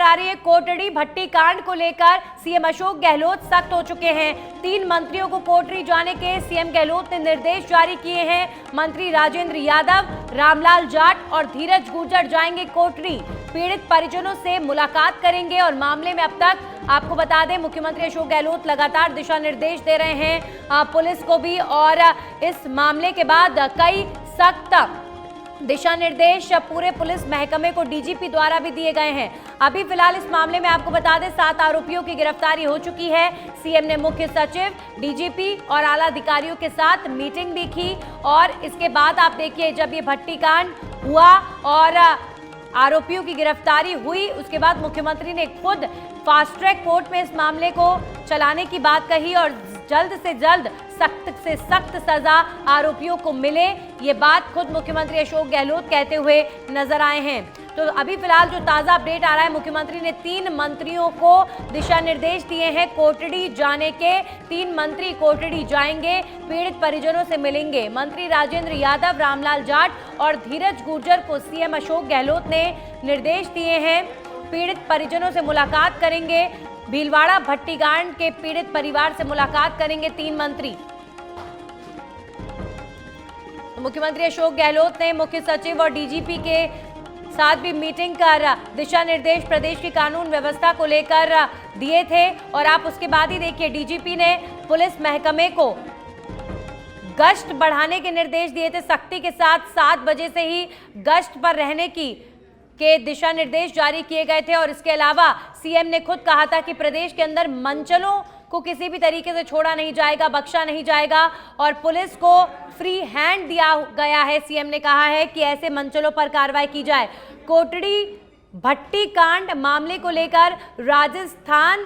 आ रही है कोटड़ी भट्टी कांड को लेकर सीएम अशोक गहलोत सख्त हो चुके हैं। 3 मंत्रियों को कोटड़ी जाने के सीएम गहलोत ने निर्देश जारी किए हैं। मंत्री राजेंद्र यादव, रामलाल जाट और धीरज गुर्जर जाएंगे कोटड़ी, पीड़ित परिजनों से मुलाकात करेंगे और मामले में अब तक आपको बता दें मुख्यमंत्री अशोक गहलोत लगातार दिशा निर्देश दे रहे हैं पुलिस को भी, और इस मामले के बाद कई सख्त दिशा निर्देश पूरे पुलिस महकमे को डीजीपी द्वारा भी दिए गए हैं। अभी फिलहाल इस मामले में आपको बता दें 7 आरोपियों की गिरफ्तारी हो चुकी है। सीएम ने मुख्य सचिव, डीजीपी और आला अधिकारियों के साथ मीटिंग भी की और इसके बाद आप देखिए जब ये भट्टी कांड हुआ और आरोपियों की गिरफ्तारी हुई, उसके बाद मुख्यमंत्री ने खुद फास्ट ट्रैक कोर्ट में इस मामले को चलाने की बात कही और जल्द से जल्द सख्त से सख्त सजा आरोपियों को मिले, ये बात खुद मुख्यमंत्री अशोक गहलोत कहते हुए नजर आए हैं। तो अभी फिलहाल जो ताजा अपडेट आ रहा है, मुख्यमंत्री ने 3 मंत्रियों को दिशा निर्देश दिए हैं कोटड़ी जाने के। 3 मंत्री कोटड़ी जाएंगे, पीड़ित परिजनों से मिलेंगे। मंत्री राजेंद्र यादव, रामलाल जाट और धीरज गुर्जर को सीएम अशोक गहलोत ने निर्देश दिए हैं, पीड़ित परिजनों से मुलाकात करेंगे। भीलवाड़ा भट्टीकांड के पीड़ित परिवार से मुलाकात करेंगे 3 मंत्री। तो मुख्यमंत्री अशोक गहलोत ने मुख्य सचिव और डीजीपी के साथ भी मीटिंग कर दिशा निर्देश प्रदेश की कानून व्यवस्था को लेकर दिए थे और आप उसके बाद ही देखिए डीजीपी ने पुलिस महकमे को गश्त बढ़ाने के निर्देश दिए थे। सख्ती के साथ 7 बजे से ही गश्त पर रहने के दिशा निर्देश जारी किए गए थे और इसके अलावा सीएम ने खुद कहा था कि प्रदेश के अंदर मंचलों को किसी भी तरीके से छोड़ा नहीं जाएगा, बख्शा नहीं जाएगा और पुलिस को फ्री हैंड दिया गया है। सीएम ने कहा है कि ऐसे मंचलों पर कार्रवाई की जाए। कोटड़ी भट्टी कांड मामले को लेकर राजस्थान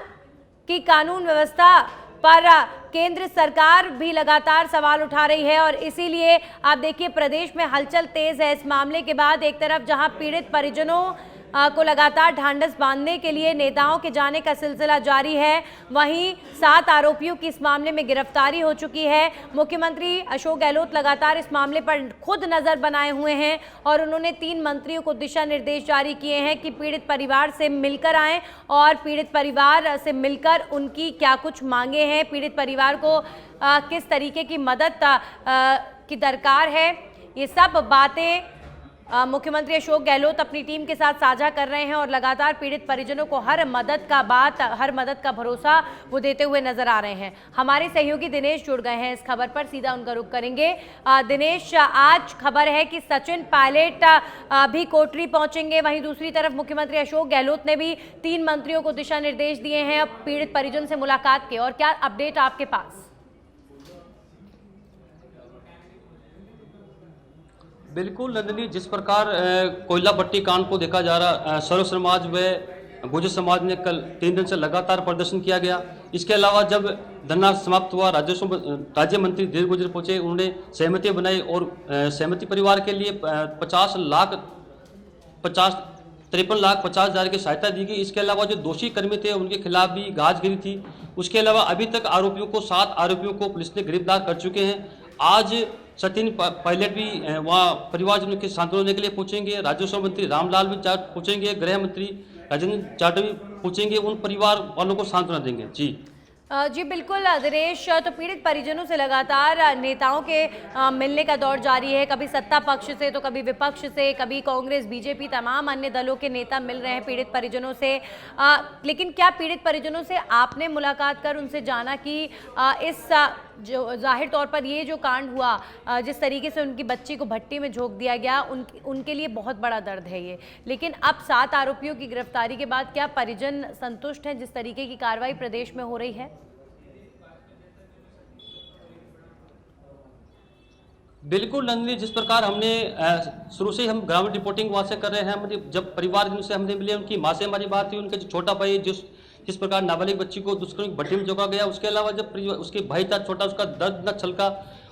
की कानून व्यवस्था पर केंद्र सरकार भी लगातार सवाल उठा रही है और इसीलिए आप देखिए प्रदेश में हलचल तेज है। इस मामले के बाद एक तरफ जहां पीड़ित परिजनों को लगातार ढांढस बांधने के लिए नेताओं के जाने का सिलसिला जारी है, वहीं 7 आरोपियों की इस मामले में गिरफ्तारी हो चुकी है। मुख्यमंत्री अशोक गहलोत लगातार इस मामले पर खुद नजर बनाए हुए हैं और उन्होंने 3 मंत्रियों को दिशा निर्देश जारी किए हैं कि पीड़ित परिवार से मिलकर आएं और पीड़ित परिवार से मिलकर उनकी क्या कुछ मांगे हैं, पीड़ित परिवार को किस तरीके की मदद की दरकार है, ये सब बातें मुख्यमंत्री अशोक गहलोत अपनी टीम के साथ साझा कर रहे हैं और लगातार पीड़ित परिजनों को हर मदद का भरोसा वो देते हुए नजर आ रहे हैं। हमारे सहयोगी दिनेश जुड़ गए हैं इस खबर पर, सीधा उनका रुख करेंगे। दिनेश, आज खबर है कि सचिन पायलट भी कोटड़ी पहुंचेंगे, वहीं दूसरी तरफ मुख्यमंत्री अशोक गहलोत ने भी 3 मंत्रियों को दिशा निर्देश दिए हैं पीड़ित परिजन से मुलाकात के, और क्या अपडेट आपके पास? बिल्कुल नंदिनी, जिस प्रकार कोयला भट्टी कांड को देखा जा रहा, सर्व समाज व गुर्जर समाज ने कल 3 दिन से लगातार प्रदर्शन किया गया। इसके अलावा जब धरना समाप्त हुआ, राज्य मंत्री धीरज गुर्जर पहुंचे, उन्होंने सहमति बनाई और सहमति परिवार के लिए 53,50,50,000 की सहायता दी गई। इसके अलावा जो दोषी कर्मी थे उनके खिलाफ भी गाजगिरी थी। उसके अलावा अभी तक आरोपियों को 7 आरोपियों को पुलिस ने गिरफ्तार कर चुके हैं। आज सचिन पायलट भी वहाँ परिवारजनों के सांत्वना देने के लिए पहुंचेंगे। राजस्व मंत्री रामलाल भी जाट पहुंचेंगे, गृह मंत्री राजेंद्र जाट भी पहुंचेंगे, उन परिवार वालों को सांत्वना देंगे। जी बिल्कुल दिनेश, तो पीड़ित परिजनों से लगातार नेताओं के मिलने का दौर जारी है, कभी सत्ता पक्ष से तो कभी विपक्ष से, कभी कांग्रेस, बीजेपी, तमाम अन्य दलों के नेता मिल रहे हैं पीड़ित परिजनों से। लेकिन क्या पीड़ित परिजनों से आपने मुलाकात कर उनसे जाना कि इस जो जाहिर तौर पर ये जो कांड हुआ, जिस तरीके से उनकी बच्ची को भट्टी में झोंक दिया गया, उनके लिए बहुत बड़ा दर्द है ये, लेकिन अब 7 आरोपियों की गिरफ्तारी के बाद क्या परिजन संतुष्ट हैं जिस तरीके की कार्रवाई प्रदेश में हो रही है? बिल्कुल नंदिनी, जिस प्रकार हमने शुरू से हम ग्राउंड रिपोर्टिंग वहाँ से कर रहे हैं, मतलब जब परिवार से हमने मिले, उनकी माँ से हमारी बात हुई, उनका जो छोटा भाई जिस प्रकार नाबालिग बच्ची को दुष्कर्म भट्टी में झोंका गया, उसके अलावा जब उसके भाई था छोटा, उसका दर्द न छलका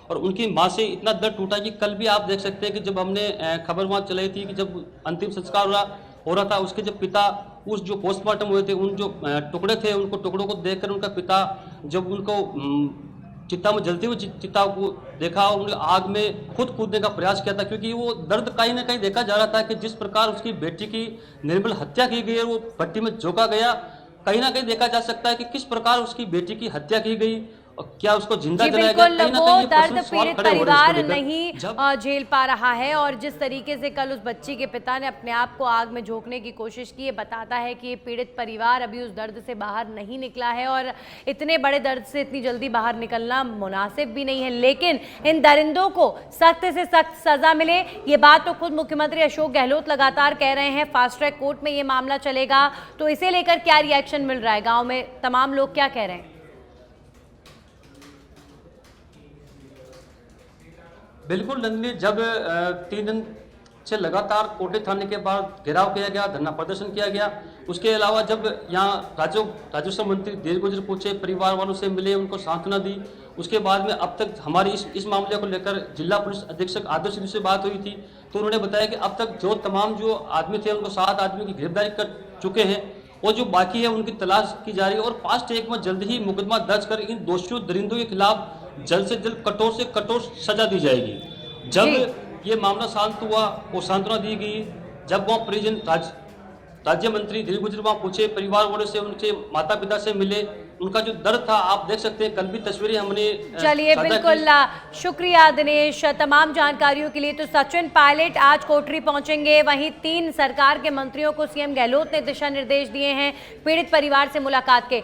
और उनकी माँ से इतना दर्द टूटा कि कल भी आप देख सकते हैं कि जब हमने खबर वहाँ चलाई थी कि जब अंतिम संस्कार हो रहा था, उसके जब पिता उस जो पोस्टमार्टम हुए थे, उन जो टुकड़े थे, उनको टुकड़ों को देखकर उनका पिता जब उनको चिता में जलती हुई चिता को देखा, उन्होंने आग में खुद कूदने का प्रयास किया था, क्योंकि वो दर्द कहीं ना कहीं देखा जा रहा था कि जिस प्रकार उसकी बेटी की निर्मल हत्या की गई है, वो भट्टी में झोंका गया, कहीं ना कहीं देखा जा सकता है कि किस प्रकार उसकी बेटी की हत्या की गई और क्या उसको जिंदा जी जलाया गया। बिल्कुल, कहीं ना वो कहीं ये दर्द प्रश्न सवाल पीड़ित खड़े हो रहे हैं परिवार इसको लेकर। नहीं झेल पा रहा है, और जिस तरीके से कल उस बच्ची के पिता ने अपने आप को आग में झोंकने की कोशिश की, ये बताता है कि ये पीड़ित परिवार अभी उस दर्द से बाहर नहीं निकला है, और इतने बड़े दर्द से इतनी जल्दी बाहर निकलना मुनासिब भी नहीं है। लेकिन इन दरिंदों को सख्त से सख्त सजा मिले, ये बात तो खुद मुख्यमंत्री अशोक गहलोत लगातार कह रहे हैं। फास्ट ट्रैक कोर्ट में ये मामला चलेगा, तो इसे लेकर क्या रिएक्शन मिल रहा है? गाँव में तमाम लोग क्या कह रहे हैं? बिल्कुल नंदिनी, जब 3 दिन से लगातार कोटे थाने के बाद घेराव किया गया, धरना प्रदर्शन किया गया, उसके अलावा जब यहाँ राजस्व मंत्री देर गुजर पहुंचे, परिवार वालों से मिले, उनको सांत्वना दी, उसके बाद में अब तक हमारी इस मामले को लेकर जिला पुलिस अधीक्षक आदर्श सिंह से बात हुई थी, तो उन्होंने बताया कि अब तक जो तमाम जो आदमी थे उनको 7 आदमी की गिरफ्तारी कर चुके हैं, और जो बाकी है उनकी तलाश की जा रही है, और फास्ट ट्रैक में जल्द ही मुकदमा दर्ज कर इन दोषियों दरिंदों के खिलाफ जल्द से जल्द कठोर से कठोर सजा दी जाएगी। जब ये मामला शांत हुआ और सांत्वना दी गई, जब वहाँ राज्य मंत्री दिलीप गुजर वहाँ पूछे, परिवार वालों से, उनके माता पिता से मिले, उनका जो दर्द था आप देख सकते हैं, कल भी तस्वीरें हमने चलिए बिल्कुल, शुक्रिया दिनेश तमाम जानकारियों के लिए। तो सचिन पायलट आज कोटरी पहुंचेंगे, वहीं 3 सरकार के मंत्रियों को सीएम गहलोत ने दिशा निर्देश दिए हैं पीड़ित परिवार से मुलाकात के।